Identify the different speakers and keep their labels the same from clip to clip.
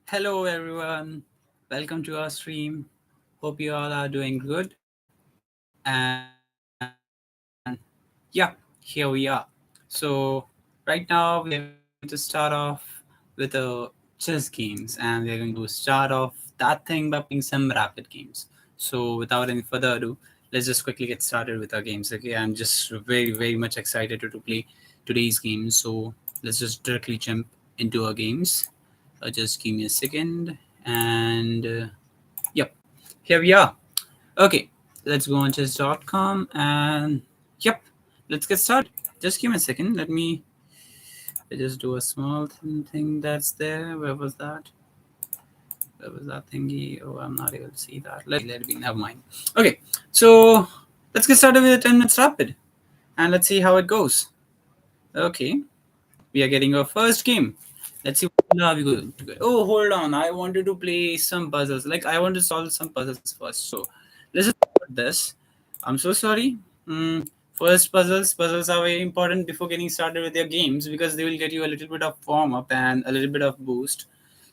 Speaker 1: Hello, everyone. Welcome to our stream. Hope you all are doing good. And yeah, here we are. So, right now, we are going to start off with chess games, and we are going to start off that thing by playing some rapid games. So, without any further ado, let's just quickly get started with our games. Okay, I'm just very much excited to play today's game. So, let's just directly jump into our games. Just give me a second. And yep, here we are. Okay, let's go on chess.com and yep, let's get started. Just give me a second. Let me just do a small thing that's there. Where was that? Where was that thingy? Oh, I'm not able to see that. Let it be. Never mind. Okay, so let's get started with a 10 minutes rapid and let's see how it goes. Okay, we are getting our first game. Let's see what are we going to get. Oh, hold on. I wanted to play some puzzles. Like I want to solve some puzzles first. So let's just put this. I'm so sorry. First, puzzles are very important before getting started with your games because they will get you a little bit of warm up and a little bit of boost,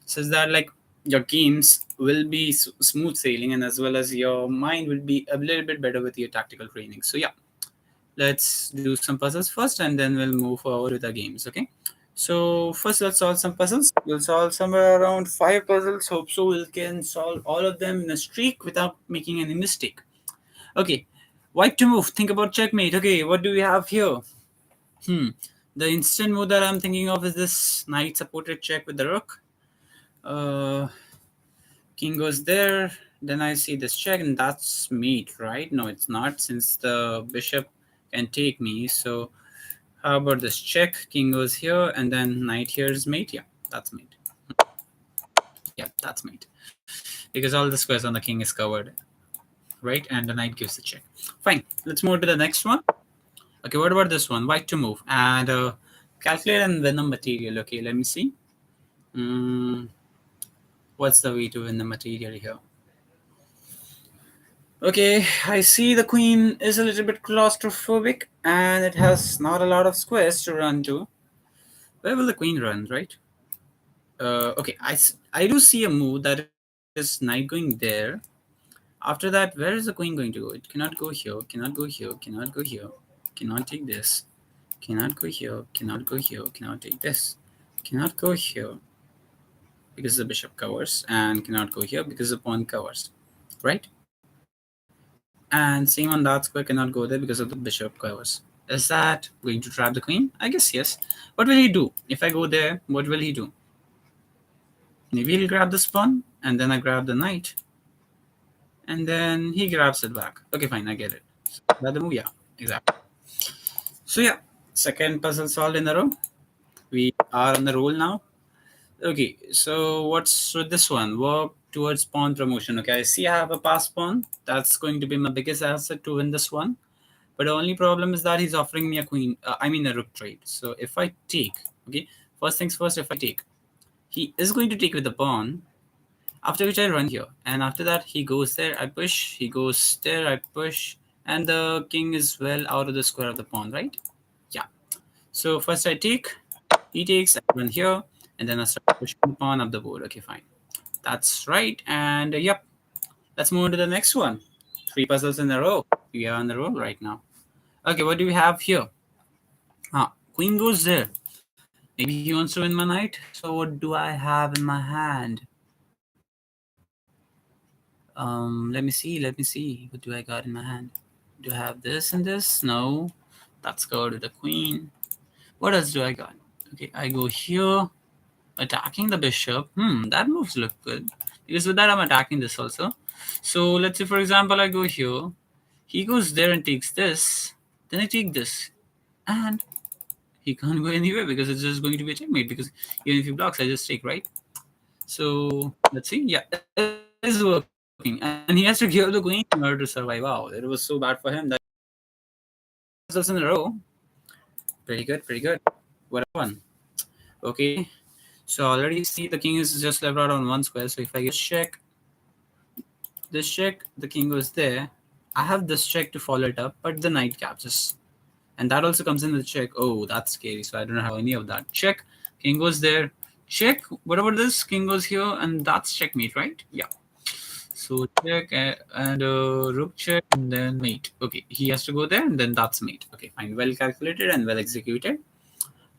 Speaker 1: so that like your games will be smooth sailing and as well as your mind will be a little bit better with your tactical training. So yeah, let's do some puzzles first and then we'll move forward with our games. Okay, so first let's solve some puzzles. We'll solve somewhere around 5 puzzles. Hope so we can solve all of them in a streak without making any mistake. Okay, white to move. Think about checkmate. Okay, what do we have here? hmm the instant move that I'm thinking of is this knight supported check with the rook. uh King goes there, then I see this check, and that's mate, right? No, it's not, since the bishop can take me. So how about this check? King goes here, and then knight here is mate. Yeah, that's mate. Yeah, that's mate. Because all the squares on the king is covered, right? And the knight gives the check. Fine. Let's move to the next one. Okay, what about this one? White to move and calculate and win the material. Okay, let me see. Mm, what's the way to win the material here? Okay, I see the queen is a little bit claustrophobic and it has not a lot of squares to run to. Where will the queen run, right? Okay, I do see a move that is knight going there. After that, where is the queen going to go? It cannot go here, cannot go here, cannot go here, cannot take this, cannot go here, cannot go here, cannot take this, cannot go here because the bishop covers, and cannot go here because the pawn covers, right? And same on that square, cannot go there because of the bishop covers. Is that going to trap the queen? I guess yes. What will he do? If I go there, what will he do? Maybe he'll grab this pawn, and then I grab the knight, and then he grabs it back. Okay, fine, I get it. So that the move, yeah, exactly. So yeah, second puzzle solved in a row. We are on the roll now. Okay, so what's with this one? Work towards pawn promotion. Okay, I see I have a pass pawn. That's going to be my biggest asset to win this one. But the only problem is that he's offering me a queen, I mean a rook trade. So if I take, okay, first things first, if I take, he is going to take with the pawn, after which I run here. And after that, he goes there, I push, he goes there, I push, and the king is well out of the square of the pawn, right? Yeah. So first I take, he takes, I run here, and then I start pushing the pawn up the board. Okay, fine. That's right. And yep, let's move on to the next one. 3 puzzles in a row. We are on the roll right now. Okay, what do we have here? Queen goes there. Maybe he wants to win my knight. So what do I have in my hand? Let me see. What do I got in my hand? Do I have this and this? No. That's covered with the queen. What else do I got? Okay, I go here, attacking the bishop. That moves look good. Because with that, I'm attacking this also. So let's say, for example, I go here. He goes there and takes this. Then I take this. And he can't go anywhere because it's just going to be a checkmate. Because even if he blocks, I just take, right? So let's see. Yeah, it is working. And he has to give the queen in order to survive. Wow, it was so bad for him that puzzles in a row. Pretty good, pretty good. What a one. Okay. So already see the king is just left out on one square. So if I get this check, the king goes there. I have this check to follow it up, but the knight captures. And that also comes in with check. Oh, that's scary. So I don't have any of that. Check. King goes there. check. What about this? King goes here, and that's checkmate, right? Yeah. So check and rook check, and then mate. Okay, he has to go there, and then that's mate. Okay, fine. Well calculated and well executed.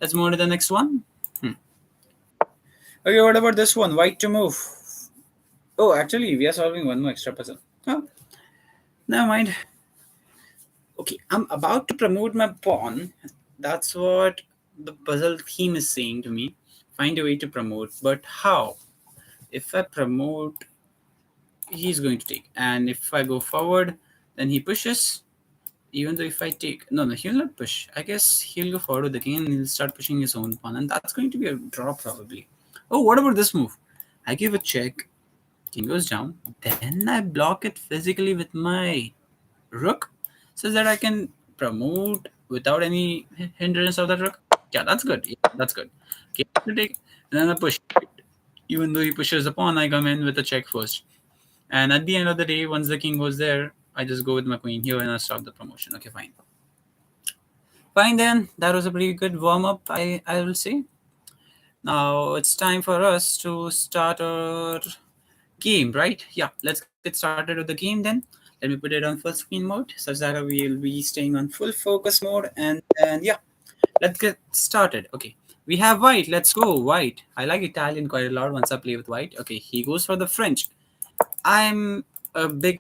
Speaker 1: Let's move to the next one. Hmm. Okay, what about this one? White to move. Oh, actually, we are solving one more extra puzzle. Oh, never mind. Okay, I'm about to promote my pawn. That's what the puzzle theme is saying to me. Find a way to promote, but how? If I promote, he's going to take, and if I go forward, then he pushes. Even though if I take, no, he'll not push. I guess he'll go forward with the king and he'll start pushing his own pawn, and that's going to be a draw probably. Oh, what about this move? I give a check, king goes down, then I block it physically with my rook so that I can promote without any hindrance of that rook. Yeah, that's good. Yeah, that's good. Okay, to take, and then I push. Even though he pushes the pawn, I come in with a check first. And at the end of the day, once the king goes there, I just go with my queen here and I stop the promotion. Okay, fine. Fine then, that was a pretty good warm up, I will say. Now it's time for us to start our game, right? Yeah, let's get started with the game then. Let me put it on full screen mode such that we'll be staying on full focus mode. And yeah, let's get started. Okay, we have white. Let's go, white. I like Italian quite a lot once I play with white. Okay, he goes for the French. I'm a big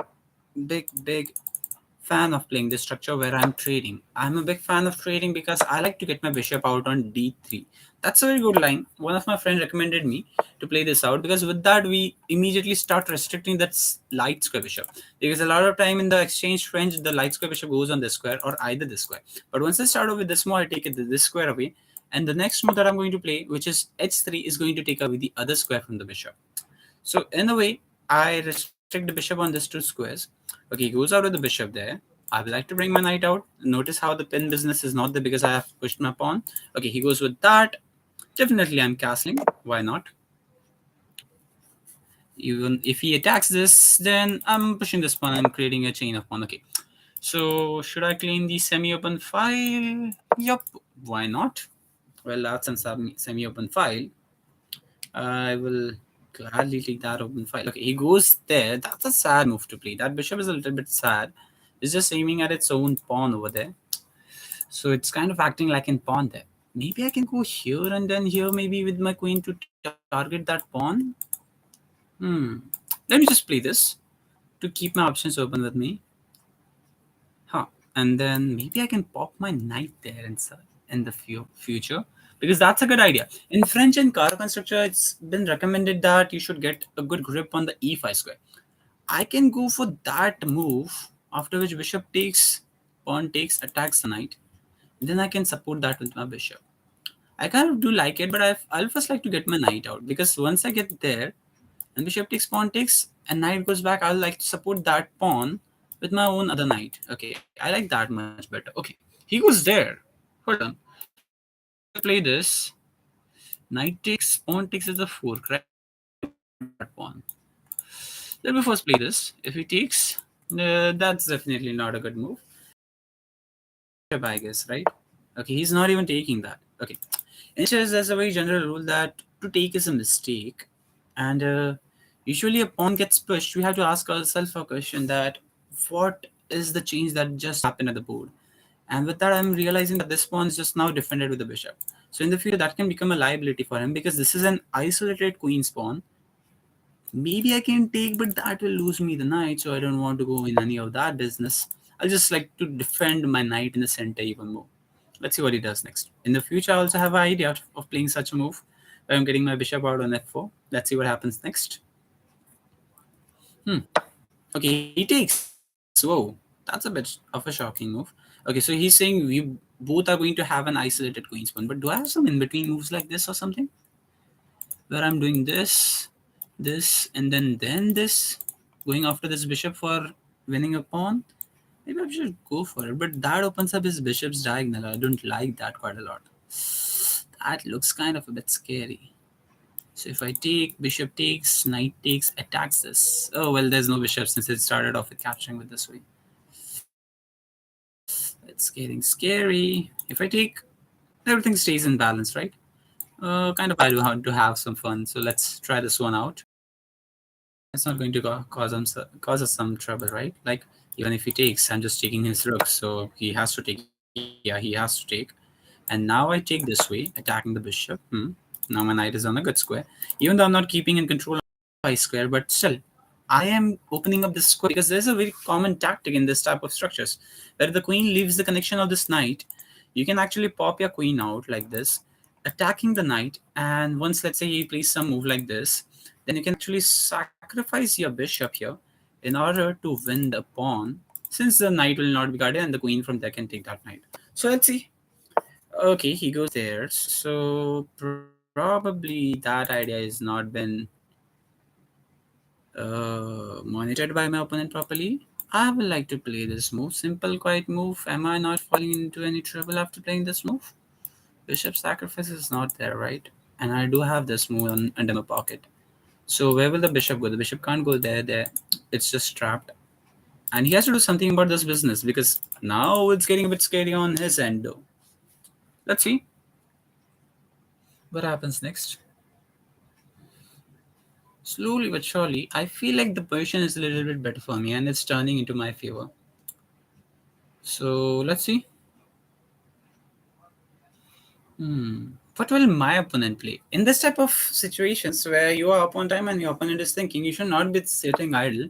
Speaker 1: fan of playing this structure where I'm trading. I'm a big fan of trading because I like to get my bishop out on d3. That's a very good line. One of my friends recommended me to play this out because with that we immediately start restricting that light square bishop. Because a lot of time in the exchange French, the light square bishop goes on this square or either this square. But once I start off with this move, I take it this square away. And the next move that I'm going to play, which is h3, is going to take away the other square from the bishop. So in a way, I restrict the bishop on these two squares. Okay, he goes out with the bishop there. I would like to bring my knight out. Notice how the pin business is not there because I have pushed my pawn. Okay, he goes with that. Definitely I'm castling. Why not? Even if he attacks this, then I'm pushing this pawn and creating a chain of pawn. Okay. So should I claim the semi-open file? Yup. Why not? Well, that's a semi-open file. I will gladly take that open file. Okay, he goes there. That's a sad move to play. That bishop is a little bit sad. It's just aiming at its own pawn over there. So it's kind of acting like in pawn there. Maybe I can go here and then here maybe with my queen to target that pawn. Hmm. Let me just play this to keep my options open with me. Huh. And then maybe I can pop my knight there in the future because that's a good idea. In French and Caravan structure, it's been recommended that you should get a good grip on the e5 square. I can go for that move after which bishop takes, pawn takes, attacks the knight. Then I can support that with my bishop. I kind of do like it, but I'll first like to get my knight out because once I get there and bishop takes, pawn takes, and knight goes back, I'll like to support that pawn with my own other knight. Okay, I like that much better. Okay, he goes there. Hold on. So if I play this, knight takes, pawn takes is a fork, right? I want that pawn. Let me first play this. If he takes, that's definitely not a good move. He has to take the bishop, I guess, right? Okay, he's not even taking that. Okay. In chess, there's a very general rule that to take is a mistake. And usually a pawn gets pushed. We have to ask ourselves a question that what is the change that just happened at the board? And with that, I'm realizing that this pawn is just now defended with the bishop. So in the future, that can become a liability for him because this is an isolated queen's pawn. Maybe I can take, but that will lose me the knight, so I don't want to go in any of that business. I'll just like to defend my knight in the center even more. Let's see what he does next. In the future, I also have an idea of playing such a move where I'm getting my bishop out on f4. Let's see what happens next. Okay, he takes. Whoa, that's a bit of a shocking move. Okay, so he's saying we both are going to have an isolated queen's pawn, but do I have some in-between moves like this or something? Where I'm doing this, and then this, going after this bishop for winning a pawn. Maybe I should go for it, but that opens up his bishop's diagonal. I don't like that quite a lot. That looks kind of a bit scary. So if I take, bishop takes, knight takes, attacks this. Oh, well, there's no bishop since it started off with capturing with this way. It's getting scary. If I take, everything stays in balance, right? Kind of I do want to have some fun, so let's try this one out. It's not going to cause us some trouble, right? Like even if he takes, I'm just taking his rook, so he has to take. Yeah, he has to take. And now I take this way, attacking the bishop. Now my knight is on a good square. Even though I'm not keeping in control of the pi square, but still, I am opening up this square because there's a very common tactic in this type of structures. Where the queen leaves the connection of this knight, you can actually pop your queen out like this, attacking the knight. And once, let's say, he plays some move like this, then you can actually sacrifice your bishop here in order to win the pawn, since the knight will not be guarded and the queen from there can take that knight. So let's see. Okay, he goes there. So probably that idea is not been monitored by my opponent properly. I would like to play this move. Simple, quiet move. Am I not falling into any trouble after playing this move? Bishop sacrifice is not there, right? And I do have this move under my pocket. So where will the bishop go? The bishop can't go there. There, it's just trapped. And he has to do something about this business because now it's getting a bit scary on his end, though. Let's see what happens next. Slowly but surely, I feel like the position is a little bit better for me and it's turning into my favor. So let's see. Hmm. What will my opponent play? In this type of situations where you are up on time and your opponent is thinking, you should not be sitting idle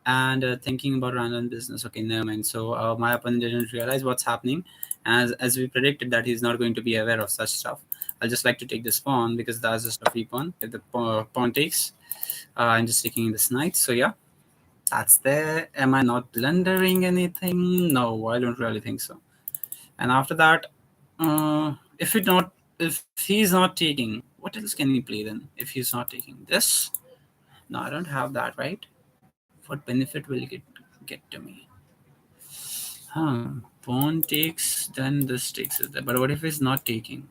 Speaker 1: and thinking about random business. Okay, never mind. So my opponent didn't realize what's happening, as we predicted that he's not going to be aware of such stuff. I'll just like to take this pawn because that's just a free pawn. If the pawn takes, I'm just taking this knight. So yeah, that's there. Am I not blundering anything? No, I don't really think so. And after that, uh, if it not, if he's not taking, what else can he play then? If he's not taking this, no, I don't have that, right? What benefit will get to me? Pawn takes, then this takes it there. But what if he's not taking?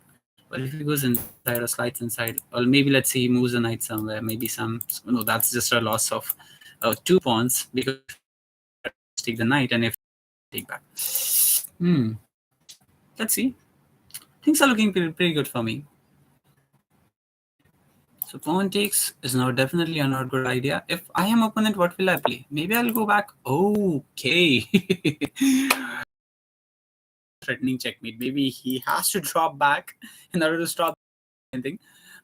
Speaker 1: What if he goes inside or slides inside? Or maybe let's say he moves the knight somewhere. Maybe some. No, that's just a loss of 2 pawns because if he takes, I can just take the knight, and if take back. Hmm. Let's see. Things are looking pretty good for me. So pawn takes is now definitely a not good idea. If I am opponent, what will I play? Maybe I'll go back. Okay. Threatening checkmate. Maybe he has to drop back in order to stop anything.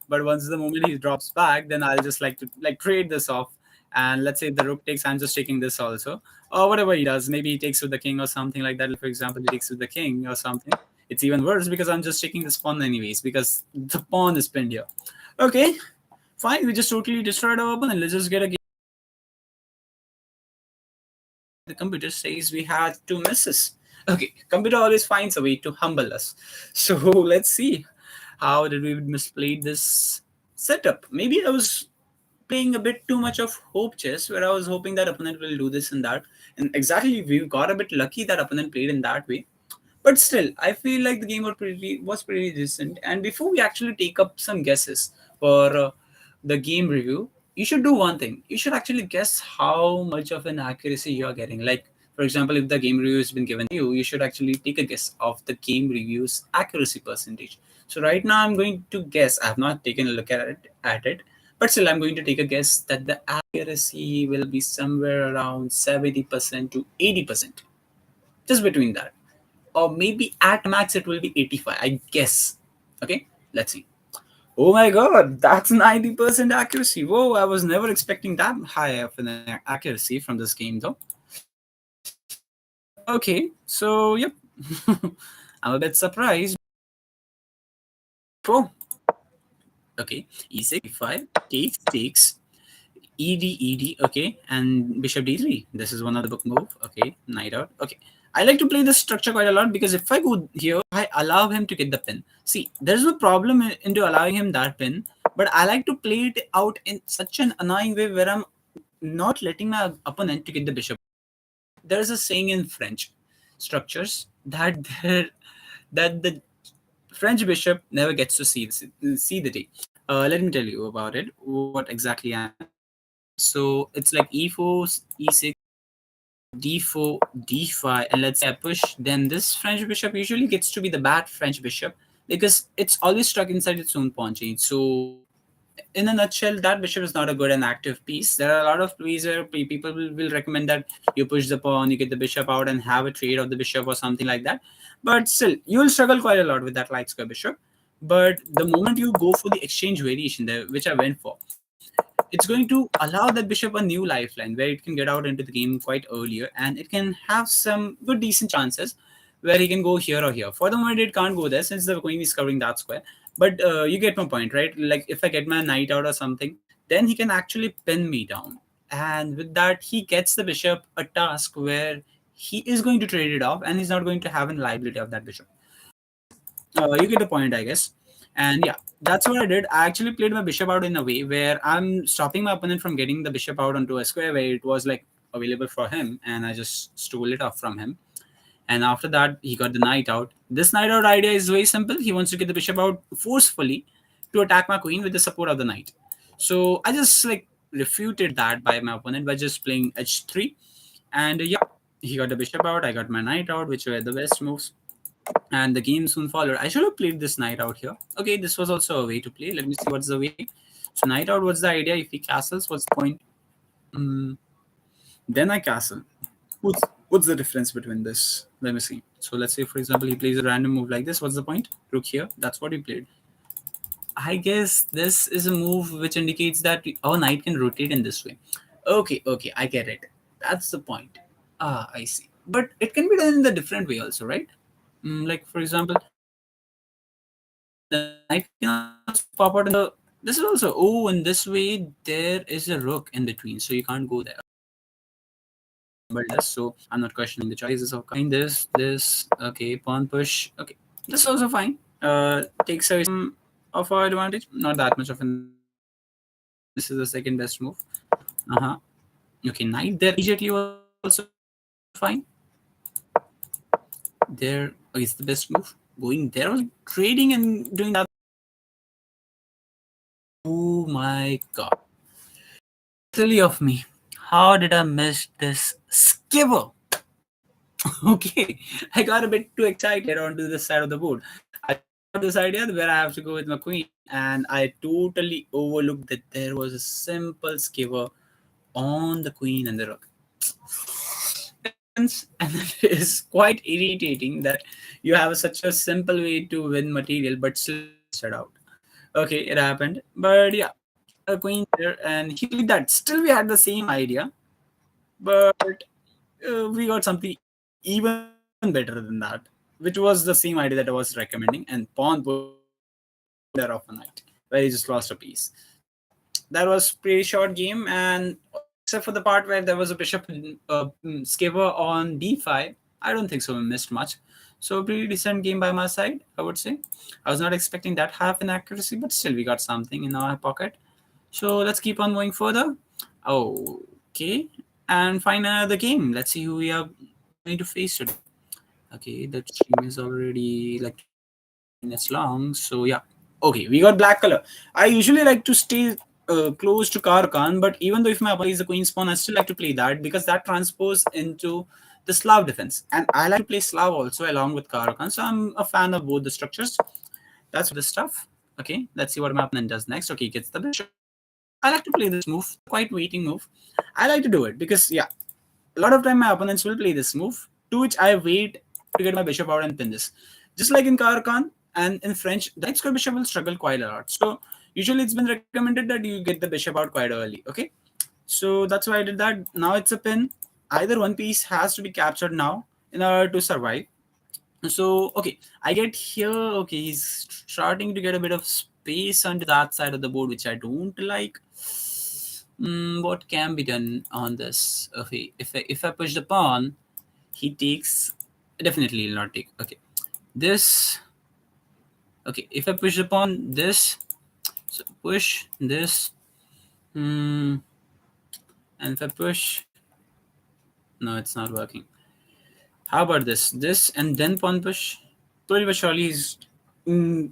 Speaker 1: But once the moment he drops back, then I'll just like to like trade this off. And let's say if the rook takes, I'm just taking this also. Or whatever he does. Maybe he takes with the king or something like that. For example, he takes with the king or something. It's even worse because I'm just taking this pawn anyways because the pawn is pinned here. Okay, fine. We just totally destroyed our opponent. Let's just get a game. The computer says we had 2 misses. Okay, computer always finds a way to humble us. So let's see. How did we misplay this setup? Maybe I was playing a bit too much of hope chess, where I was hoping that opponent will do this and that. And exactly, we got a bit lucky that opponent played in that way. But still, I feel like the game was pretty decent. And before we actually take up some guesses for the game review, you should do one thing. You should actually guess how much of an accuracy you are getting. Like, for example, if the game review has been given to you, you should actually take a guess of the game review's accuracy percentage. So right now, I'm going to guess. I have not taken a look at it, but still, I'm going to take a guess that the accuracy will be somewhere around 70% to 80%, just between that, or maybe at max it will be 85, I guess. Okay, let's see. Oh my god, that's 90% accuracy. Whoa, I was never expecting that high of an accuracy from this game though. Okay, so yep. I'm a bit surprised. Pro. Okay, e6, e5, takes, ed, okay, and bishop d3. This is one of the book move. Okay, knight out. Okay, I like to play this structure quite a lot because if I go here, I allow him to get the pin. See, there's no problem into allowing him that pin, but I like to play it out in such an annoying way where I'm not letting my opponent to get the bishop. There's a saying in French structures that the French bishop never gets to see the day. Let me tell you about it. What exactly I mean. So it's like e4, e6, d4, d5, and let's say I push. Then this French bishop usually gets to be the bad French bishop because it's always stuck inside its own pawn chain. So in a nutshell, that bishop is not a good and active piece. There are a lot of ways where people will recommend that you push the pawn, you get the bishop out, and have a trade of the bishop or something like that. But still, you will struggle quite a lot with that light square bishop. But the moment you go for the exchange variation there, which I went for, it's going to allow that bishop a new lifeline where it can get out into the game quite earlier, and it can have some good decent chances where he can go here or here. For the moment, it can't go there since the queen is covering that square. But you get my point, right? Like if I get my knight out or something, then he can actually pin me down, and with that, he gets the bishop a task where he is going to trade it off, and he's not going to have any liability of that bishop. You get the point, I guess. And yeah, that's what I did. I actually played my bishop out in a way where I'm stopping my opponent from getting the bishop out onto a square where it was like available for him, and I just stole it off from him. And after that, he got the knight out. This knight out idea is very simple. He wants to get the bishop out forcefully to attack my queen with the support of the knight. So I just like refuted that by my opponent by just playing h3. And yeah, he got the bishop out. I got my knight out, which were the best moves, and the game soon followed. I should have played this knight out here. Okay, this was also a way to play. Let me see what's the way. So knight out, what's the idea? If he castles, what's the point? Mm, then I castle. What's the difference between this? Let me see. So let's say, for example, he plays a random move like this. What's the point? Rook here. That's what he played. I guess this is a move which indicates that our knight can rotate in this way. Okay, I get it. That's the point. Ah, I see. But it can be done in the different way also, right? Like for example, the knight can also pop out in the. This is also, oh, in this way there is a rook in between, so you can't go there. But yes, so I'm not questioning the choices of this. Okay, pawn push. Okay, this is also fine. Takes away some of our advantage, not that much of an advantage. This is the second best move. Uh-huh. Okay, knight there immediately was also fine. There is the best move. Going there was trading and doing that. Oh my god. Silly of me. How did I miss this skiver? Okay, I got a bit too excited onto this side of the board. I thought this idea where I have to go with my queen, and I totally overlooked that there was a simple skiver on the queen and the rook. It happens, and it is quite irritating that you have such a simple way to win material, but still lost it out. Okay, it happened, but yeah, a queen there, and he played that. Still, we had the same idea, but we got something even better than that, which was the same idea that I was recommending, and pawn push there of a knight, where he just lost a piece. So yeah, that was pretty short game, and except for the part where there was a bishop skiver on d5, I don't think so we missed much. So pretty decent game by my side, I would say. I was not expecting that half in accuracy, but still we got something in our pocket. So let's keep on moving further. Okay, and find another game. Let's see who we are going to face today. Okay, the stream is already like 20 minutes long. So yeah. Okay, we got black color. I usually like to stay close to Karakan, but even though if my opponent is the queen pawn, I still like to play that because that transposes into the Slav defense. And I like to play Slav also along with Karakan. So I'm a fan of both the structures. That's the stuff. Okay, let's see what my opponent does next. Okay, he gets the bishop. I like to play this move, quite waiting move. I like to do it because yeah, a lot of time my opponents will play this move, to which I wait to get my bishop out and pin this. Just like in Karakan and in French, the knight square bishop will struggle quite a lot. So usually it's been recommended that you get the bishop out quite early. Okay, so that's why I did that. Now it's a pin. Either one piece has to be captured now in order to survive. So okay, I get here. Okay, he's starting to get a bit of space onto that side of the board, which I don't like. What can be done on this? Okay, if I push the pawn, he takes. Definitely will not take. Okay, this. Okay, if I push the pawn, this. So push this. And if I push, no, it's not working. How about this? This and then pawn push. Slowly but surely he's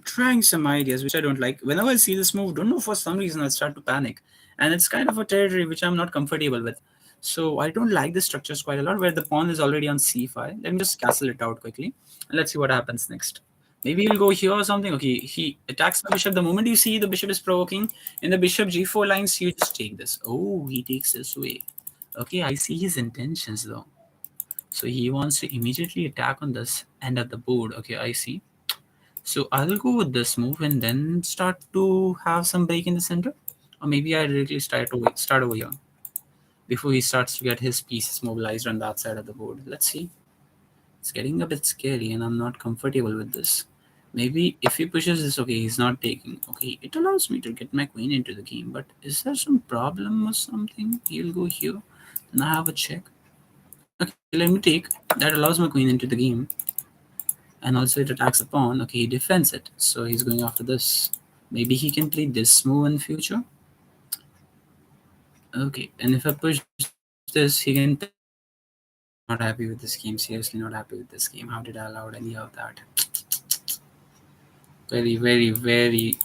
Speaker 1: trying some ideas which I don't like. Whenever I see this move, don't know for some reason I start to panic, and it's kind of a territory which I'm not comfortable with. So I don't like the structures quite a lot where the pawn is already on c5. Let me just castle it out quickly and let's see what happens next. Maybe he'll go here or something. Okay, he attacks the bishop. The moment you see the bishop is provoking in the bishop g4 lines, you just take this. Oh, he takes this way. Okay, I see his intentions though. So he wants to immediately attack on this end of the board. Okay, I see. So I'll go with this move and then start to have some break in the center. Or maybe I directly start over here before he starts to get his pieces mobilized on that side of the board. Let's see. It's getting a bit scary and I'm not comfortable with this. Maybe if he pushes this, okay, he's not taking. Okay, it allows me to get my queen into the game, but is there some problem or something? He'll go here, then I have a check. Okay, let me take. That allows my queen into the game, and also it attacks a pawn. Okay, he defends it, so he's going after this. Maybe he can play this move in future. Okay, and if I push this, he can take it. I'm not happy with this game. Seriously, not happy with this game. How did I allow any of that? Very, very, very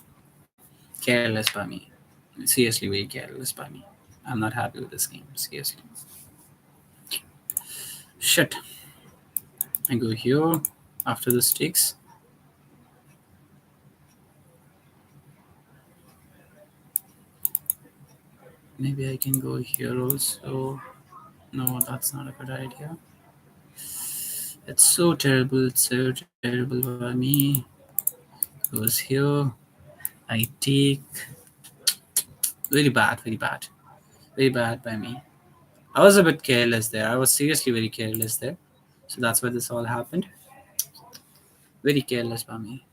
Speaker 1: careless by me. Seriously, very careless by me. I'm not happy with this game. Seriously. Shit. I go here after the sticks. Maybe I can go here also. No, that's not a good idea. It's so terrible. It's so terrible by me. Goes here. I take. Very bad. Very bad. Very bad by me. I was a bit careless there. I was seriously very careless there. So that's why this all happened. Very careless by me.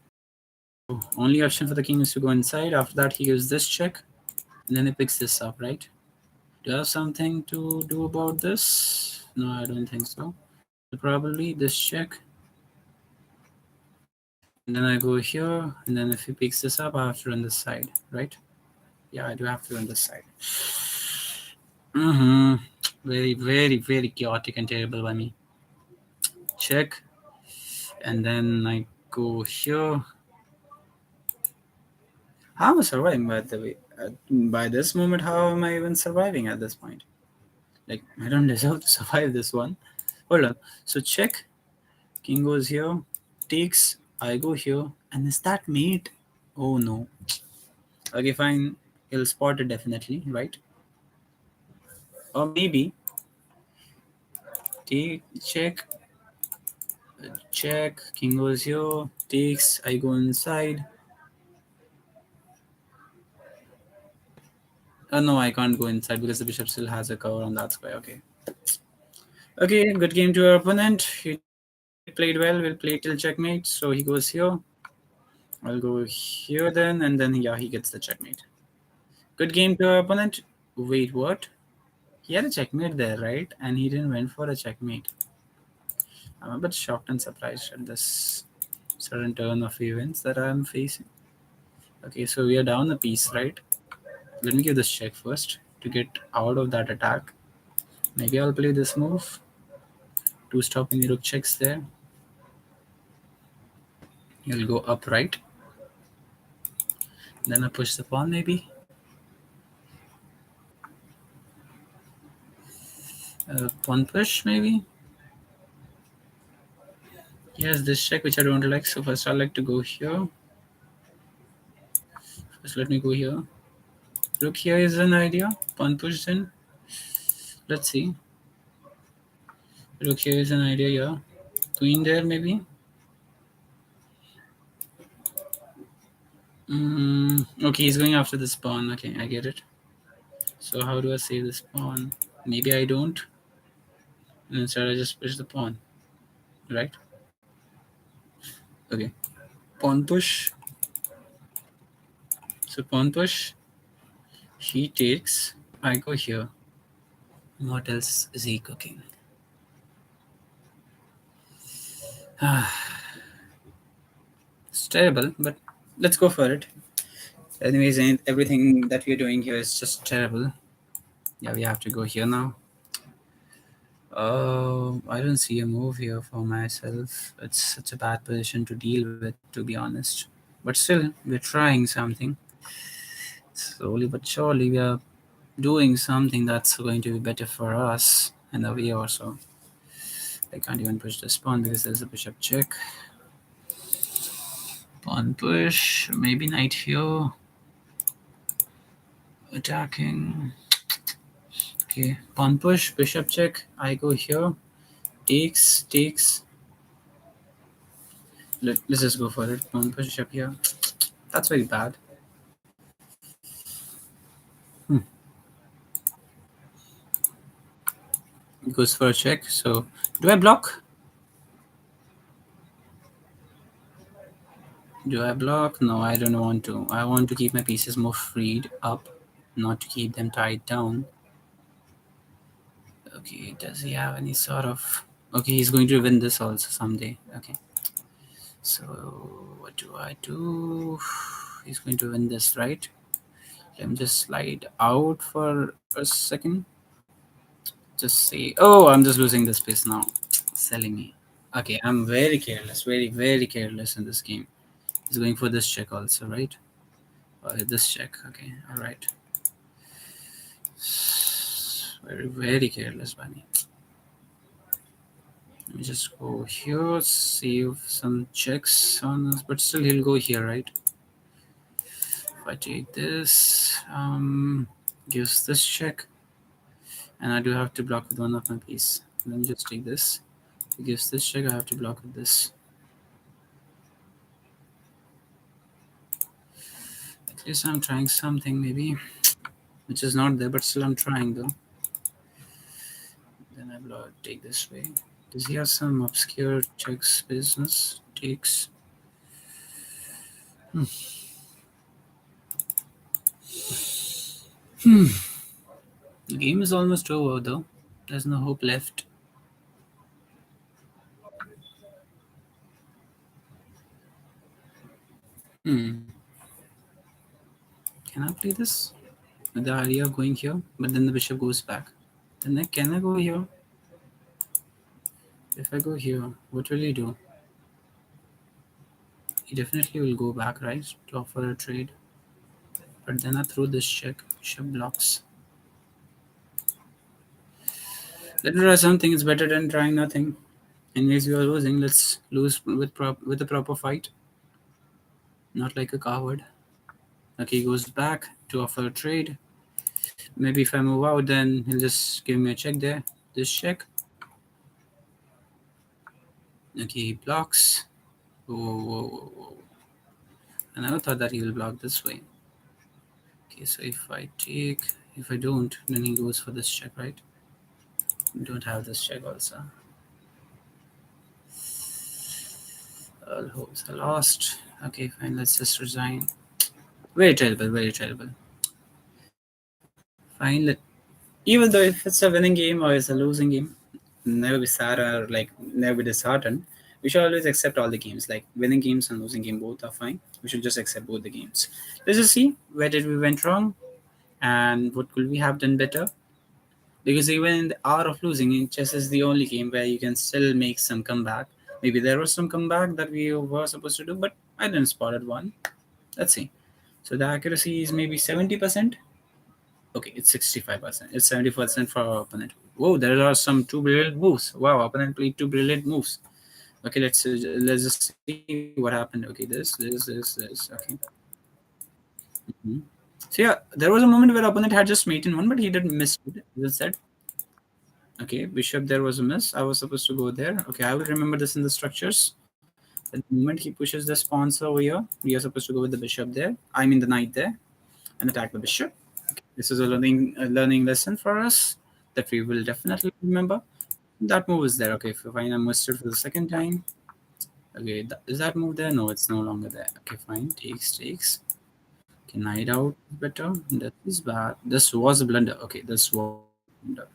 Speaker 1: So only option for the king is to go inside. After that, he gives this check, and then he picks this up, right? Do I have something to do about this? No, I don't think so. So probably this check, and then I go here, and then if he picks this up, I have to run this side, right? Yeah, I do have to run this side. Mm-hmm. Very, very, very chaotic and terrible by me. Check, and then I go here. How am I surviving, by the way? By this moment, how am I even surviving at this point? Like, I don't deserve to survive this one. Hold on. So, check. King goes here. Takes. I go here. And is that mate? Oh no. Okay, fine. He'll spot it definitely, right? Or maybe. Take. Check. Check. King goes here. Takes. I go inside. No, I can't go inside because the bishop still has a cover on that square. Okay. Okay, good game to our opponent. He played well. We'll play till checkmate. So he goes here. I'll go here then, and then yeah, he gets the checkmate. Good game to our opponent. Wait, what? He had a checkmate there, right? And he didn't went for a checkmate. I'm a bit shocked and surprised at this sudden turn of events that I'm facing. Okay, so we are down a piece, right? Let me give this check first to get out of that attack. Maybe I'll play this move to stop any rook checks there. He'll go upright. Then I push the pawn, maybe. Pawn push, maybe. Yes, this check which I don't like. So first I like to go here. First let me go here. Rook here is an idea. Pawn push then. Let's see. Rook here is an idea, yeah. Queen there maybe. Okay, he's going after this pawn. Okay, I get it. So how do I save this pawn? Maybe I don't. And instead I just push the pawn. Right? Okay. Pawn push. So pawn push. He takes. I go here. What else is he cooking? It's terrible, but let's go for it. Anyways, everything that we're doing here is just terrible. Yeah, we have to go here now. I don't see a move here for myself. It's such a bad position to deal with, to be honest. But still, we're trying something. Slowly but surely, we are doing something that's going to be better for us in a way or so. I can't even push this pawn because there's a bishop check. Pawn push, maybe knight here. Attacking. Okay, pawn push, bishop check. I go here. Takes, takes. Let's just go for it. Pawn push bishop here. That's very bad. It goes for a check. So, do I block? Do I block? No, I don't want to. I want to keep my pieces more freed up, not to keep them tied down. Okay, does he have any sort of... Okay, he's going to win this also someday. Okay. So, what do I do? He's going to win this, right? Let me just slide out for a second. Just say, oh, I'm just losing this piece now. Selling me. Okay, I'm very careless, very careless in this game. He's going for this check also, right? This check. Okay, all right. Very careless by me. Let me just go here, save some checks on this, but still he'll go here, right? If I take this, gives this check, and I do have to block with one of my piece. Let me just take this. It gives this check, I have to block with this. At least I'm trying something, maybe, which is not there, but still I'm trying though. Then I take this way. Does he have some obscure checks business? Takes. The game is almost over though. There's no hope left. Can I play this? With the idea of going here, but then the bishop goes back. Then can I go here? If I go here, what will he do? He definitely will go back, right? To offer a trade. But then I throw this check. Bishop blocks. Let me try something. It's better than trying nothing. Anyways, we are losing. Let's lose with a proper fight. Not like a coward. Okay, he goes back to offer a trade. Maybe if I move out, then he'll just give me a check there. This check. Okay, he blocks. Whoa. I never thought that he will block this way. Okay, so if I don't, then he goes for this check, right? Don't have this check also. All hopes are lost. Okay, fine, let's just resign. Very terrible. Fine, even though if it's a winning game or it's a losing game, never be sad or like never be disheartened. We should always accept all the games, like winning games and losing game both are fine. We should just accept both the games. Let's just see where did we went wrong and what could we have done better. Because even in the hour of losing, in chess is the only game where you can still make some comeback. Maybe there was some comeback that we were supposed to do, but I didn't spot it one. Let's see. So the accuracy is maybe 70%. Okay, it's 65%. It's 70% for our opponent. Whoa, there are some two brilliant moves. Wow, opponent played two brilliant moves. Okay, let's just see what happened. Okay, this. Okay. Mhm. So yeah, there was a moment where opponent had just mate in one, but he didn't miss it. As I said, okay, bishop there was a miss. I was supposed to go there. Okay, I will remember this in the structures. At the moment he pushes the spawns over here, we are supposed to go with the bishop there. I mean the knight there, and attack the bishop. Okay, this is a learning lesson for us that we will definitely remember. That move is there. Okay, fine. I missed it for the second time. Okay, is that move there? No, it's no longer there. Okay, fine. Takes. Okay, knight out better. That is bad. This was a blunder. Okay, this was a blunder.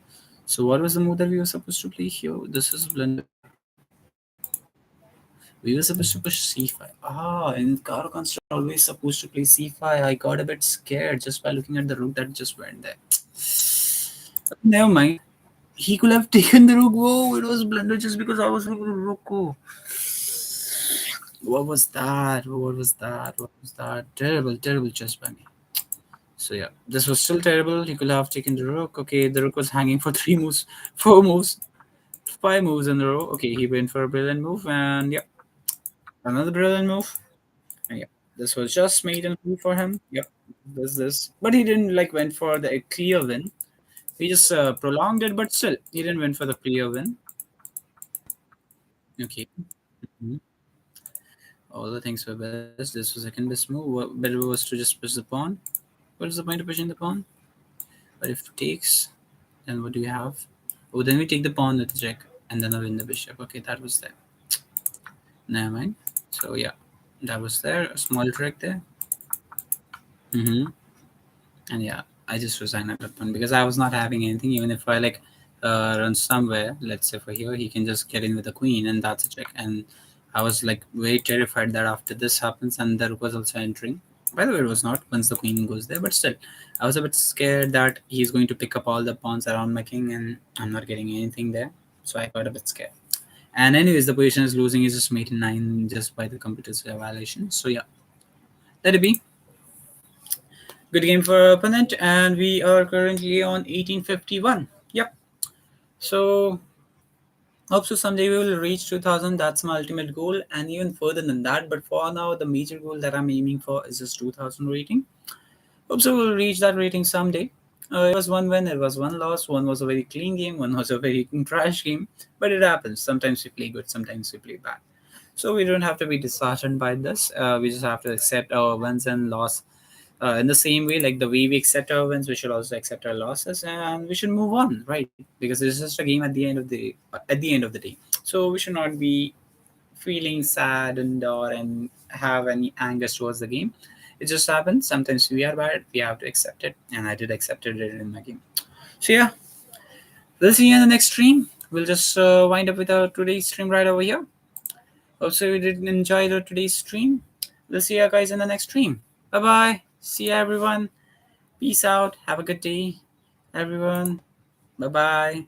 Speaker 1: So what was the move that we were supposed to play here? This is blunder. We were supposed to push c5. In Caro Construct, always supposed to play c5. I got a bit scared just by looking at the rook that just went there. But never mind. He could have taken the rook. Whoa, it was blunder just because I was looking at the rook. Oh. What was that? Terrible chess by me. So yeah, this was still terrible. He could have taken the rook. Okay, the rook was hanging for 3 moves, 4 moves, 5 moves in a row. Okay, he went for a brilliant move, and yeah, another brilliant move. And yeah, this was just made and free for him. Yep, this. But he didn't like went for the clear win. He just prolonged it, but still, he didn't win for the clear win. Okay. Mhm. All the things were best. This was second best move. What better was to just push the pawn. What is the point of pushing the pawn? But if it takes, then what do you have? Oh, then we take the pawn with the check, and then I win the bishop. Okay, that was there. Never mind. So yeah, that was there. A small trick there. Mm-hmm. And yeah, I just resigned at that point because I was not having anything. Even if I like run somewhere, let's say for here, he can just get in with the queen, and that's a check. And I was like very terrified that after this happens, and the rook was also entering. By the way, it was not once the queen goes there, but still, I was a bit scared that he's going to pick up all the pawns around my king, and I'm not getting anything there. So I got a bit scared. And anyways, the position is losing. He's just made in 9 just by the computer's evaluation. So yeah, let it be. Good game for opponent, and we are currently on 1851. Yep. So hope so someday we will reach 2000. That's my ultimate goal, and even further than that. But for now, the major goal that I'm aiming for is just 2000 rating. Hope so we'll reach that rating someday. It was one win, it was one loss. One was a very clean game, one was a very trash game. But it happens. Sometimes we play good, sometimes we play bad. So we don't have to be disheartened by this. We just have to accept our wins and loss in the same way, like the way we accept our wins, we should also accept our losses, and we should move on, right? Because it's just a game at the end of the day. So we should not be feeling sad and have any anger towards the game. It just happens. Sometimes we are bad. We have to accept it, and I did accept it in my game. So yeah, we'll see you in the next stream. We'll just wind up with our today's stream right over here. Hope so you did enjoy the today's stream. We'll see you guys in the next stream. Bye bye. See ya everyone. Peace out. Have a good day, everyone. Bye bye.